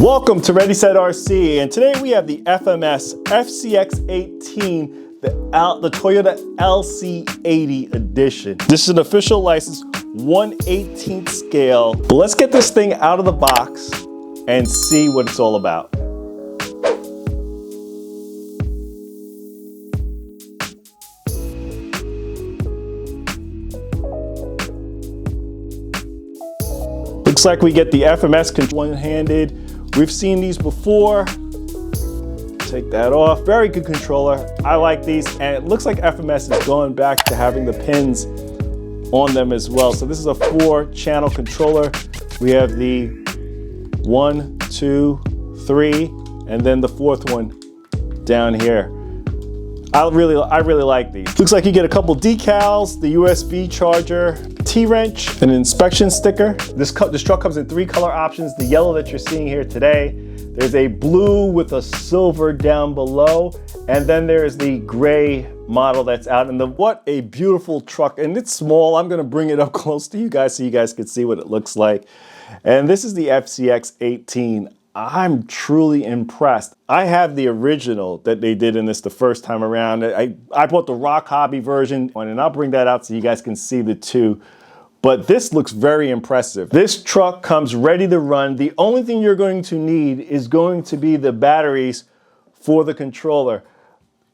Welcome to Ready Set RC, and today we have the FMS FCX18, the Toyota LC80 edition. This is an official license, 1/18 scale. But let's get this thing out of the box and see what it's all about. Looks like we get the FMS control one-handed. We've seen these before. Take that off. Very good controller. I like these, and it looks like FMS is going back to having the pins on them as well. So this is a 4-channel controller. We have the 1, 2, 3, and then the 4th one down here. I really like these. Looks like you get a couple decals, the USB charger, T-wrench, an inspection sticker. This truck comes in 3 color options. The yellow that you're seeing here today. There's a blue with a silver down below, and then there's the gray model that's out. And what a beautiful truck. And it's small. I'm gonna bring it up close to you guys so you guys can see what it looks like. And this is the FCX18. I'm truly impressed. I have the original that they did in this the first time around. I bought the Rock Hobby version, and I'll bring that out so you guys can see the two. But this looks very impressive. This truck comes ready to run. The only thing you're going to need is going to be the batteries for the controller.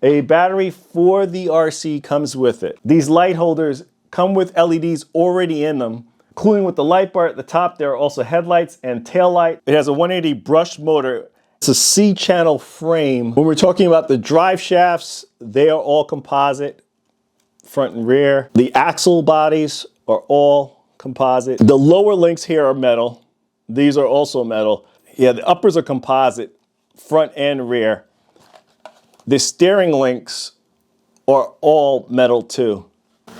A battery for the RC comes with it. These light holders come with LEDs already in them, including with the light bar at the top. There are also headlights and tail light. It has a 180 brushed motor. It's a C-channel frame. When we're talking about the drive shafts, they are all composite, front and rear. The axle bodies are all composite. The lower links here are metal. These are also metal. Yeah, the uppers are composite, front and rear. The steering links are all metal too.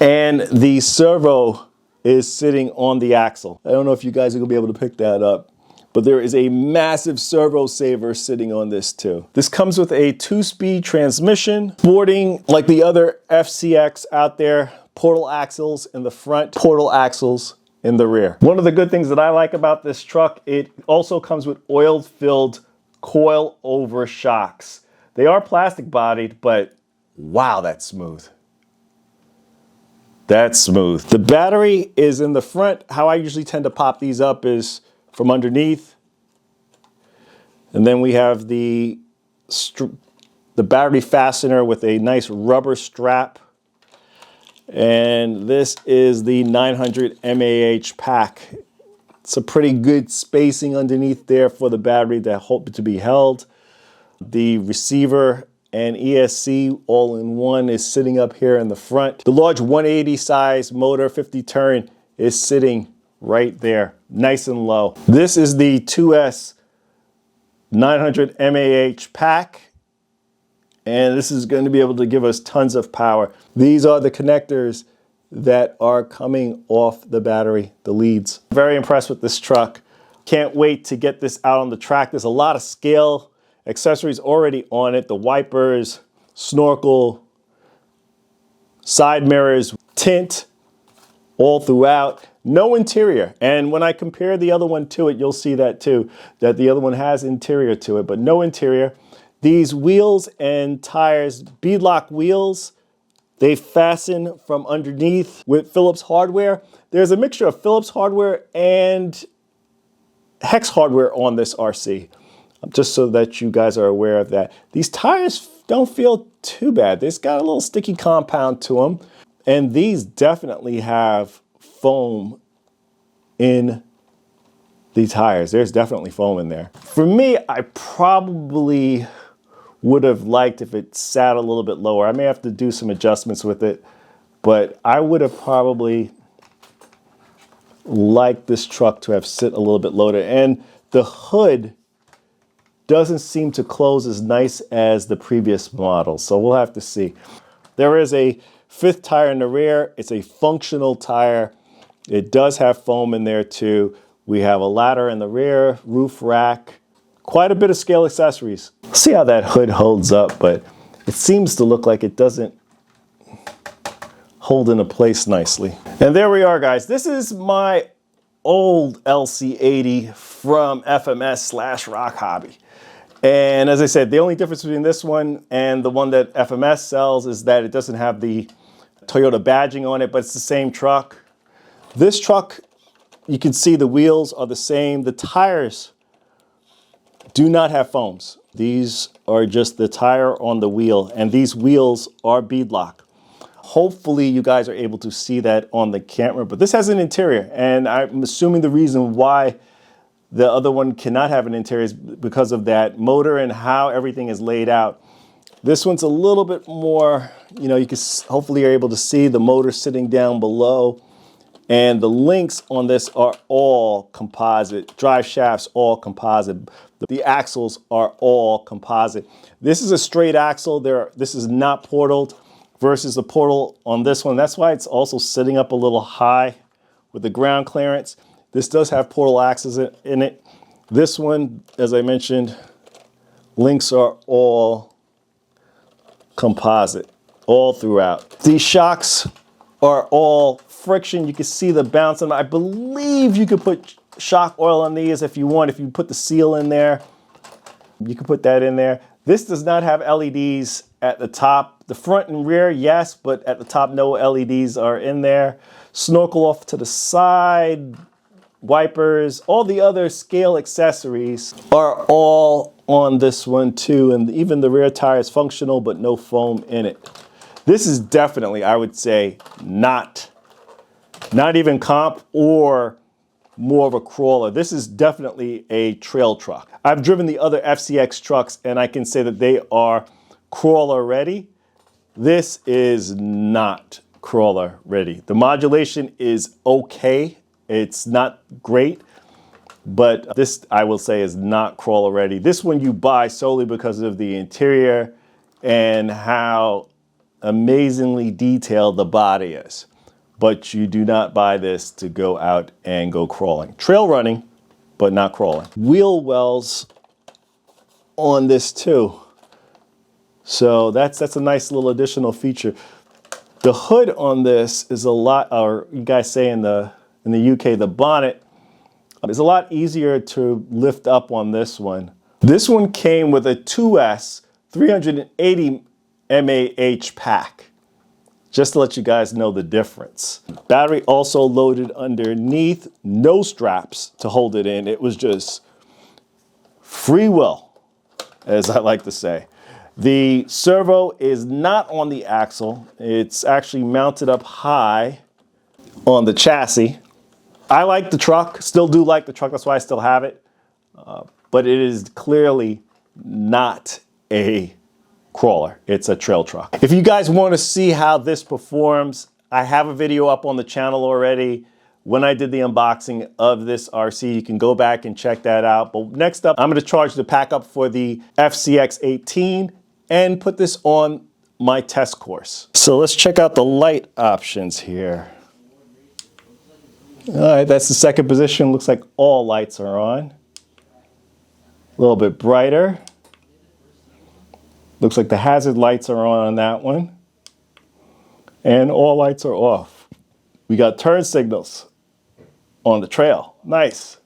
And the servo is sitting on the axle. I don't know if you guys are gonna be able to pick that up, but there is a massive servo saver sitting on this too. This comes with a 2-speed transmission, sporting like the other FCX out there, portal axles in the front, portal axles in the rear. One of the good things that I like about this truck, it also comes with oil-filled coil-over shocks. They are plastic bodied, but wow, that's smooth. That's smooth. The battery is in the front. How I usually tend to pop these up is from underneath. And then we have the battery fastener with a nice rubber strap. And this is the 900 mAh pack. It's a pretty good spacing underneath there for the battery to be held. The receiver and ESC all-in-one is sitting up here in the front. The large 180 size motor, 50 turn, is sitting right there, nice and low. This is the 2S 900 mAh pack, and this is going to be able to give us tons of power. These are the connectors that are coming off the battery, the leads. Very impressed with this truck. Can't wait to get this out on the track. There's a lot of scale accessories already on it. The wipers, snorkel, side mirrors, tint all throughout. No interior. And when I compare the other one to it, you'll see that too, that the other one has interior to it, but no interior. These wheels and tires, beadlock wheels, they fasten from underneath with Phillips hardware. There's a mixture of Phillips hardware and Hex hardware on this RC. Just so that you guys are aware of that. These tires don't feel too bad. They've got a little sticky compound to them. And these definitely have foam in the tires. There's definitely foam in there. For me, I probably would have liked if it sat a little bit lower. I may have to do some adjustments with it, but I would have probably liked this truck to have sit a little bit lower. And the hood doesn't seem to close as nice as the previous model, so we'll have to see. There is a 5th tire in the rear. It's a functional tire. It does have foam in there too. We have a ladder in the rear, roof rack, quite a bit of scale accessories. See how that hood holds up, but it seems to look like it doesn't hold into place nicely. And there we are, guys. This is my old LC80 from FMS/Rock Hobby. And as I said, the only difference between this one and the one that FMS sells is that it doesn't have the Toyota badging on it, but it's the same truck. This truck, you can see the wheels are the same. The tires do not have foams. These are just the tire on the wheel, and these wheels are beadlock. Hopefully you guys are able to see that on the camera, but this has an interior, and I'm assuming the reason why the other one cannot have an interior is because of that motor and how everything is laid out. This one's a little bit more, you know, you can hopefully you're able to see the motor sitting down below, and the links on this are all composite. Drive shafts all composite. The axles are all composite. This is a straight axle. This is not portaled versus the portal on this one. That's why it's also sitting up a little high with the ground clearance. This does have portal axles in it. This one, as I mentioned, links are all composite all throughout. These shocks are all friction. You can see the bounce on them. I believe you could put shock oil on these if you want. If you put the seal in there, you can put that in there. This does not have LEDs at the top. The front and rear, yes, but at the top, no LEDs are in there. Snorkel off to the side, wipers, all the other scale accessories are all on this one too, and even the rear tire is functional but no foam in it. This is definitely, I would say, not even comp or more of a crawler. This is definitely a trail truck. I've driven the other FCX trucks and I can say that they are crawler ready. This is not crawler ready. The modulation is okay. It's not great, but this, I will say, is not crawler ready. This one you buy solely because of the interior and how amazingly detailed the body is. But you do not buy this to go out and go crawling. Trail running, but not crawling. Wheel wells on this too. So that's a nice little additional feature. The hood on this is a lot, or you guys say in the UK, the bonnet is a lot easier to lift up on this one. This one came with a 2S 380 mAh pack, just to let you guys know the difference. Battery also loaded underneath, no straps to hold it in. It was just free will, as I like to say. The servo is not on the axle. It's actually mounted up high on the chassis. I like the truck, still do like the truck, that's why I still have it. But it is clearly not a crawler, it's a trail truck. If you guys want to see how this performs, I have a video up on the channel already when I did the unboxing of this RC. You can go back and check that out. But next up, I'm going to charge the pack up for the FCX18 and put this on my test course. So let's check out the light options here. All right, that's the second position. Looks like all lights are on. A little bit brighter. Looks like the hazard lights are on that one. And all lights are off. We got turn signals on the trail. Nice.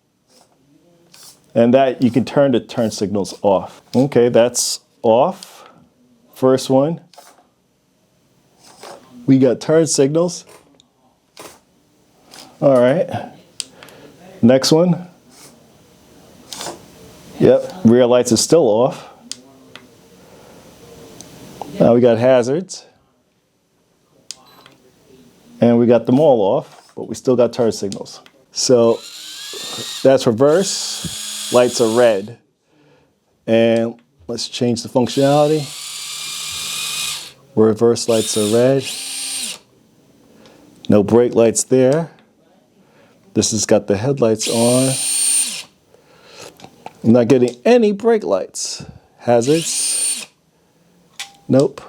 And that you can turn the turn signals off. Okay, that's off. First one. We got turn signals. All right. Next one. Yep, rear lights are still off. Now we got hazards. And we got them all off, but we still got turn signals. So that's reverse. Lights are red. And let's change the functionality. Reverse lights are red. No brake lights there. This has got the headlights on. I'm not getting any brake lights. Hazards. Nope.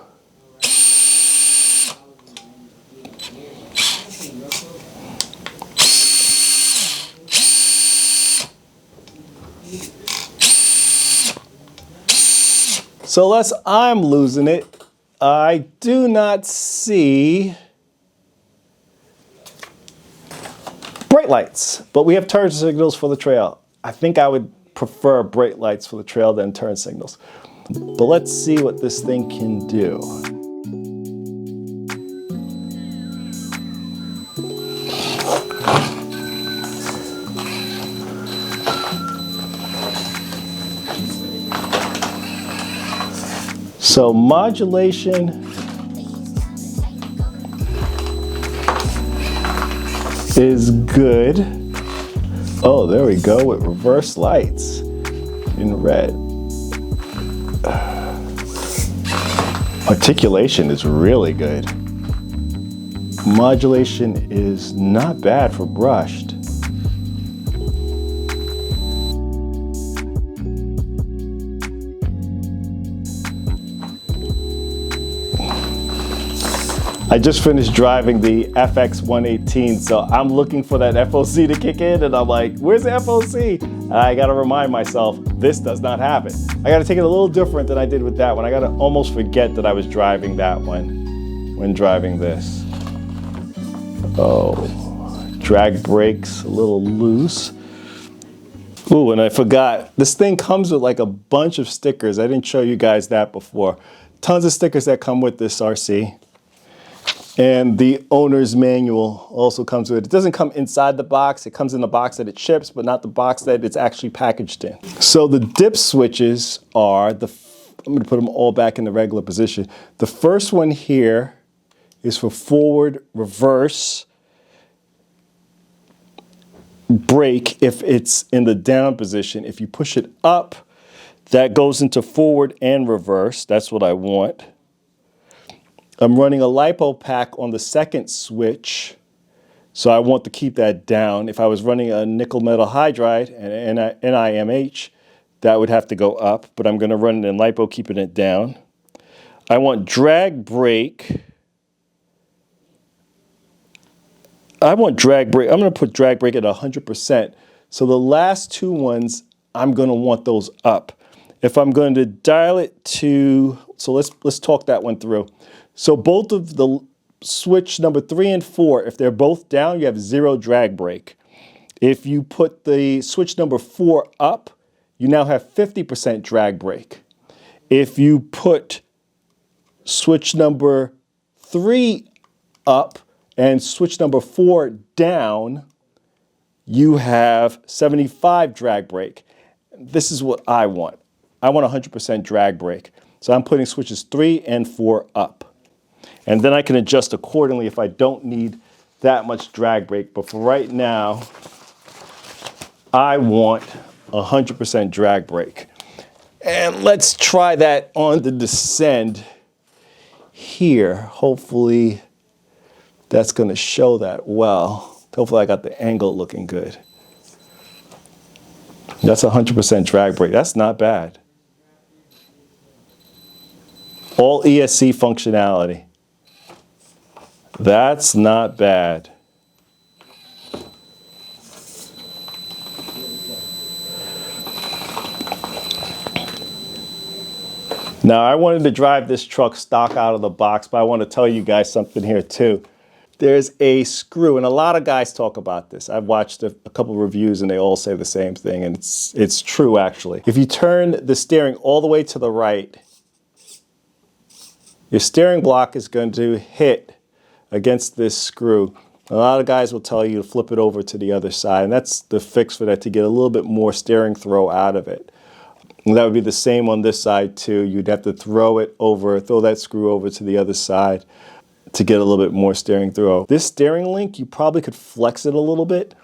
So unless I'm losing it, I do not see brake brake lights, but we have turn signals for the trail. I think I would prefer brake lights for the trail than turn signals. But let's see what this thing can do. So modulation is good. Oh, there we go with reverse lights in red. Articulation is really good. Modulation is not bad for brushed. I just finished driving the FX18, so I'm looking for that FOC to kick in, and I'm like, where's the FOC? And I gotta remind myself, this does not have it. I gotta take it a little different than I did with that one. I gotta almost forget that I was driving that one when driving this. Oh, drag brakes a little loose. Ooh, and I forgot, this thing comes with like a bunch of stickers. I didn't show you guys that before. Tons of stickers that come with this RC. And the owner's manual also comes with it. It doesn't come inside the box. It comes in the box that it ships, but not the box that it's actually packaged in. So the dip switches are, I'm gonna put them all back in the regular position. The first one here is for forward, reverse, brake if it's in the down position. If you push it up, that goes into forward and reverse. That's what I want. I'm running a LiPo pack on the second switch, so I want to keep that down. If I was running a nickel metal hydride and NIMH, that would have to go up, but I'm gonna run it in LiPo, keeping it down. I want drag brake. I'm gonna put drag brake at 100%. So the last two ones, I'm gonna want those up. If I'm going to dial it to, so let's talk that one through. So both of the switch number 3 and 4, if they're both down, you have 0 drag brake. If you put the switch number 4 up, you now have 50% drag brake. If you put switch number 3 up and switch number 4 down, you have 75 drag brake. This is what I want. I want 100% drag brake. So I'm putting switches 3 and 4 up. And then I can adjust accordingly if I don't need that much drag brake. But for right now, I want 100% drag brake. And let's try that on the descend here. Hopefully that's gonna show that well. Hopefully I got the angle looking good. That's 100% drag brake. That's not bad. All ESC functionality. That's not bad. Now, I wanted to drive this truck stock out of the box, but I want to tell you guys something here too. There's a screw, and a lot of guys talk about this. I've watched a couple reviews and they all say the same thing, and it's true actually. If you turn the steering all the way to the right, your steering block is going to hit against this screw. A lot of guys will tell you to flip it over to the other side, and that's the fix for that, to get a little bit more steering throw out of it. And that would be the same on this side too. You'd have to throw that screw over to the other side to get a little bit more steering throw. This steering link, you probably could flex it a little bit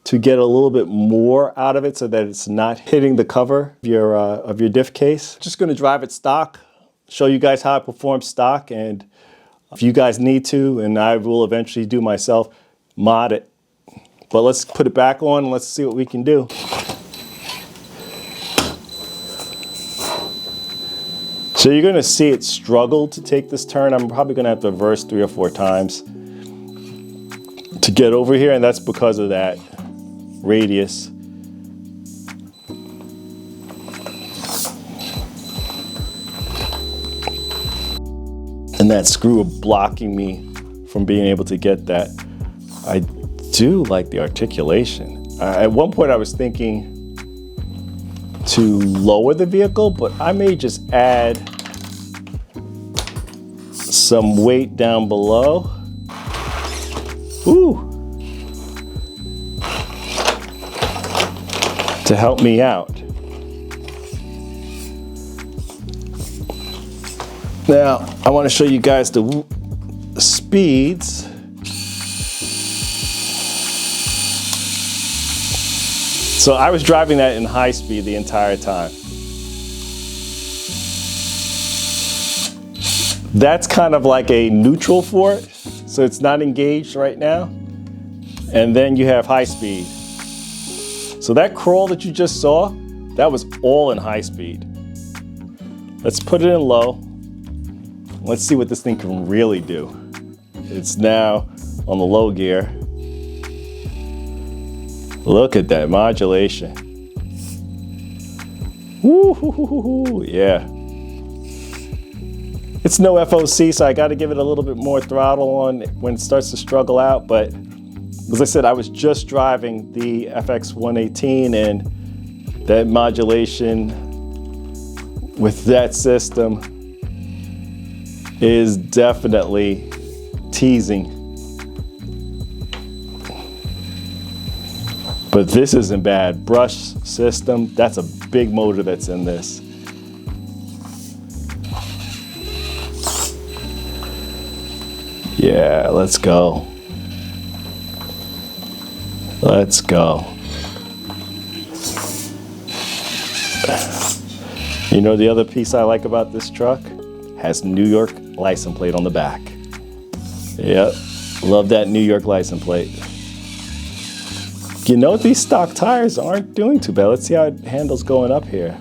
to get a little bit more out of it so that it's not hitting the cover of your diff case. Just gonna drive it stock, show you guys how it performs stock, and if you guys need to, and I will eventually do myself, mod it. But let's put it back on and let's see what we can do. So you're gonna see it struggle to take this turn. I'm probably gonna have to reverse 3 or 4 times to get over here, and that's because of that radius. And that screw blocking me from being able to get that. I do like the articulation. At one point I was thinking to lower the vehicle, but I may just add some weight down below. Ooh. To help me out. Now, I want to show you guys the speeds. So I was driving that in high speed the entire time. That's kind of like a neutral for it, so it's not engaged right now. And then you have high speed. So that crawl that you just saw, that was all in high speed. Let's put it in low. Let's see what this thing can really do. It's now on the low gear. Look at that modulation. Woo-hoo-hoo-hoo-hoo. Yeah. It's no FOC, so I got to give it a little bit more throttle on when it starts to struggle out. But as I said, I was just driving the FX118, and that modulation with that system is definitely teasing. But this isn't bad. Brush system, that's a big motor that's in this. Yeah, let's go. Let's go. You know the other piece I like about this truck? Has New York license plate on the back. Yep, love that New York license plate. You know, these stock tires aren't doing too bad. Let's see how it handles going up here.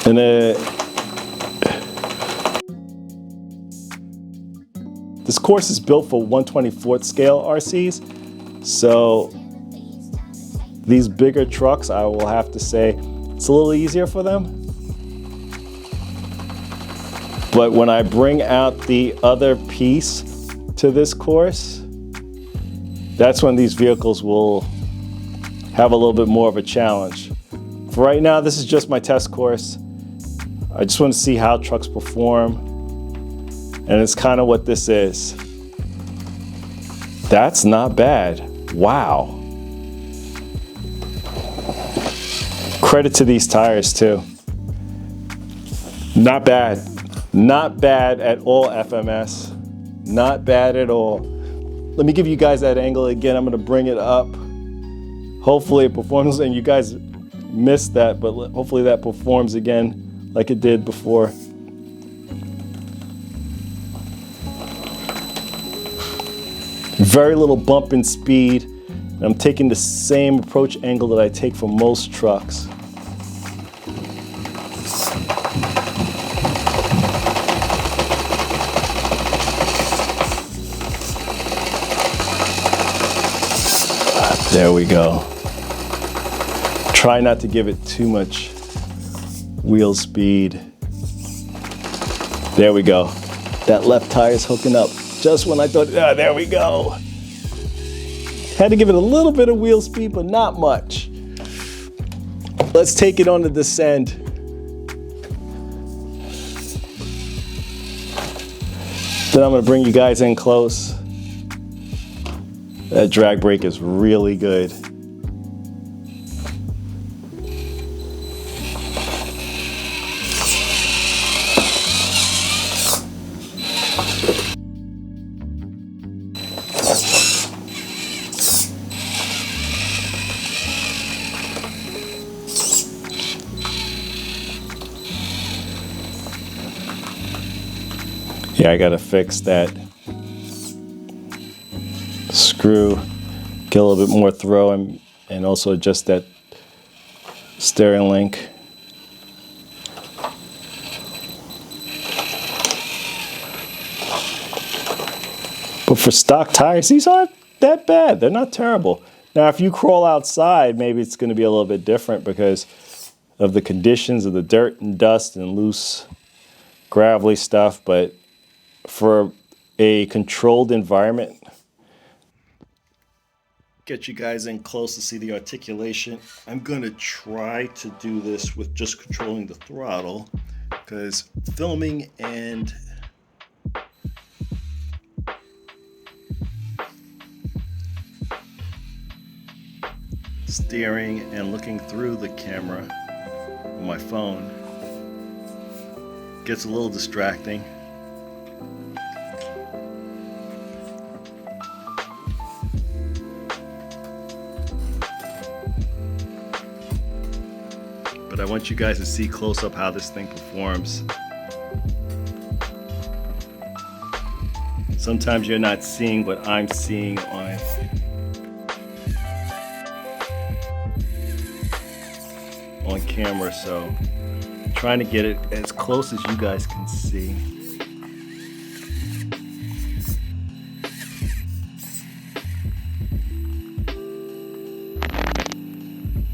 And this course is built for 1/24th scale RCs, so these bigger trucks, I will have to say, it's a little easier for them. But when I bring out the other piece to this course, that's when these vehicles will have a little bit more of a challenge. For right now, this is just my test course. I just want to see how trucks perform, and it's kind of what this is. That's not bad. Wow. Credit to these tires too. Not bad. Not bad at all, FMS. Not bad at all. Let me give you guys that angle again. I'm gonna bring it up. Hopefully it performs, and you guys missed that, but hopefully that performs again like it did before. Very little bump in speed. And I'm taking the same approach angle that I take for most trucks. There we go. Try not to give it too much wheel speed. There we go. That left tire is hooking up just when I thought, there we go. Had to give it a little bit of wheel speed, but not much. Let's take it on the descent. Then I'm gonna bring you guys in close. That drag brake is really good. Yeah, I gotta fix that screw, get a little bit more throw, and also adjust that steering link. But for stock tires, these aren't that bad. They're not terrible. Now, if you crawl outside, maybe it's gonna be a little bit different because of the conditions of the dirt and dust and loose gravelly stuff, but for a controlled environment, get you guys in close to see the articulation. I'm going to try to do this with just controlling the throttle, because filming and steering and looking through the camera on my phone gets a little distracting. But I want you guys to see close up how this thing performs. Sometimes you're not seeing what I'm seeing on camera, so I'm trying to get it as close as you guys can see.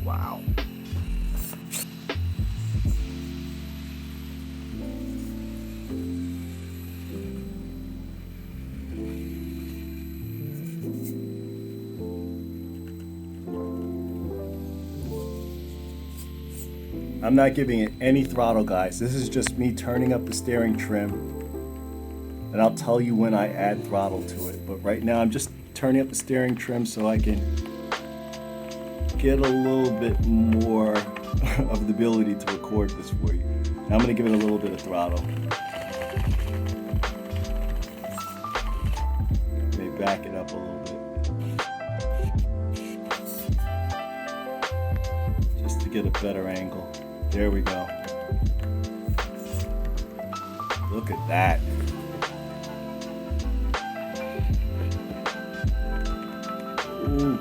Wow. I'm not giving it any throttle, guys. This is just me turning up the steering trim, and I'll tell you when I add throttle to it. But right now I'm just turning up the steering trim so I can get a little bit more of the ability to record this for you. Now I'm going to give it a little bit of throttle. Let me back it up a little bit just to get a better angle. There we go. Look at that. Ooh.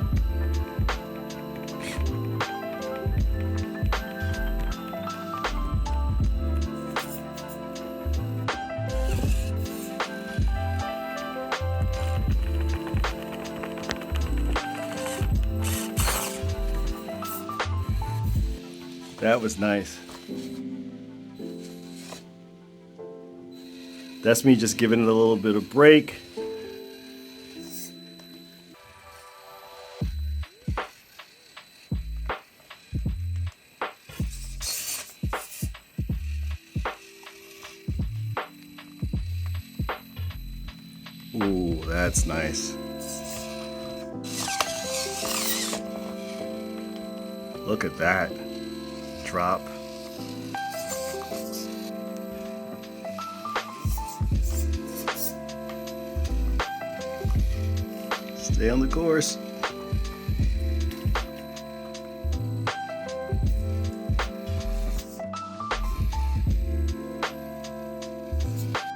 That was nice. That's me just giving it a little bit of break. Ooh, that's nice. Look at that. Drop. Stay on the course.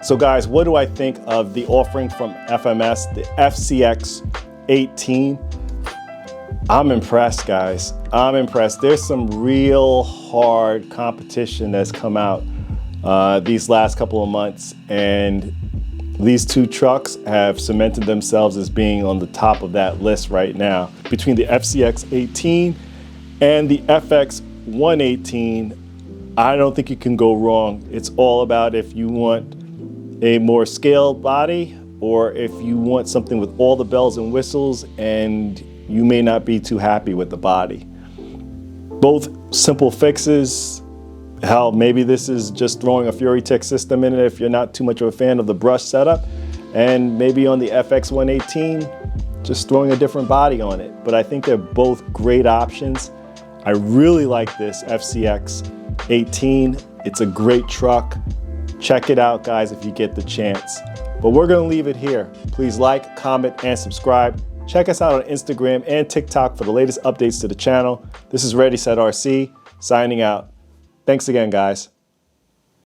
So guys, what do I think of the offering from FMS, the FCX18? I'm impressed, guys. I'm impressed. There's some real hard competition that's come out these last couple of months, and these two trucks have cemented themselves as being on the top of that list right now. Between the FCX18 and the FX118, I don't think you can go wrong. It's all about if you want a more scaled body or if you want something with all the bells and whistles and you may not be too happy with the body. Both simple fixes. Hell, maybe this is just throwing a Fury Tech system in it if you're not too much of a fan of the brush setup. And maybe on the FX118, just throwing a different body on it. But I think they're both great options. I really like this FCX18. It's a great truck. Check it out, guys, if you get the chance. But we're gonna leave it here. Please like, comment, and subscribe. Check us out on Instagram and TikTok for the latest updates to the channel. This is Ready Set RC, signing out. Thanks again, guys.